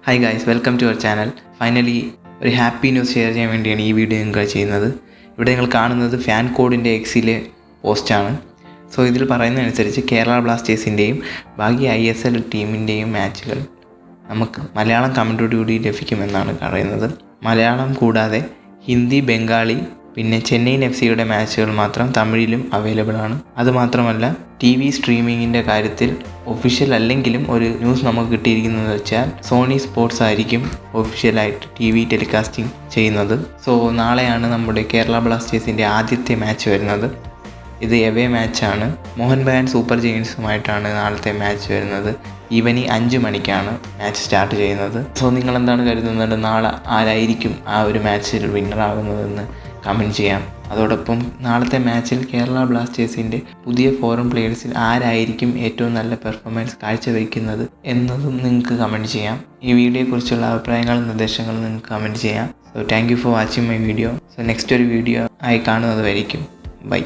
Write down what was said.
Hi guys, welcome to our channel. Finally ഒരു happy news share ചെയ്യാൻ വേണ്ടിയാണ് ഈ വീഡിയോ നിങ്ങൾ ചെയ്യുന്നത്. ഇവിടെ നിങ്ങൾ കാണുന്നത് ഫാൻ കോഡിൻ്റെ എക്സിലെ പോസ്റ്റാണ്. സോ ഇതിൽ പറയുന്നതനുസരിച്ച് കേരള ബ്ലാസ്റ്റേഴ്സിൻ്റെയും ബാക്കി ISL ടീമിൻ്റെയും മാച്ചുകൾ നമുക്ക് മലയാളം കമൻറ്റോടുകൂടി ലഭിക്കുമെന്നാണ് പറയുന്നത്. മലയാളം കൂടാതെ ഹിന്ദി, ബംഗാളി, പിന്നെ ചെന്നൈയിൻ FC മാച്ചുകൾ മാത്രം തമിഴിലും അവൈലബിൾ ആണ്. അതുമാത്രമല്ല TV സ്ട്രീമിങ്ങിൻ്റെ കാര്യത്തിൽ ഒഫീഷ്യൽ അല്ലെങ്കിലും ഒരു ന്യൂസ് നമുക്ക് കിട്ടിയിരിക്കുന്നത് വെച്ചാൽ സോണി സ്പോർട്സ് ആയിരിക്കും ഒഫീഷ്യലായിട്ട് TV ടെലികാസ്റ്റിംഗ് ചെയ്യുന്നത്. സോ നാളെയാണ് നമ്മുടെ കേരള ബ്ലാസ്റ്റേഴ്സിൻ്റെ ആദ്യത്തെ മാച്ച് വരുന്നത്. ഇത് എവേ മാച്ചാണ്. മോഹൻ ബഗാൻ സൂപ്പർ ജയൻസുമായിട്ടാണ് നാളത്തെ മാച്ച് വരുന്നത്. ഈവനിങ് 5 മണിക്കാണ് മാച്ച് സ്റ്റാർട്ട് ചെയ്യുന്നത്. സോ നിങ്ങളെന്താണ് കരുതുന്നത്? നാളെ ആരായിരിക്കും ആ ഒരു മാച്ചിൽ വിന്നറാകുന്നതെന്ന് കമൻറ്റ് ചെയ്യാം. അതോടൊപ്പം നാളത്തെ മാച്ചിൽ കേരള ബ്ലാസ്റ്റേഴ്സിൻ്റെ പുതിയ ഫോറിൻ പ്ലെയേഴ്സിൽ ആരായിരിക്കും ഏറ്റവും നല്ല പെർഫോമൻസ് കാഴ്ചവെക്കുന്നത് എന്നതും നിങ്ങൾക്ക് കമൻറ്റ് ചെയ്യാം. ഈ വീഡിയോയെക്കുറിച്ചുള്ള അഭിപ്രായങ്ങളും നിർദ്ദേശങ്ങളും നിങ്ങൾക്ക് കമൻറ്റ് ചെയ്യാം. So thank you for watching my video. So next ഒരു വീഡിയോ ആയി കാണുന്നത് വരെയും ബൈ.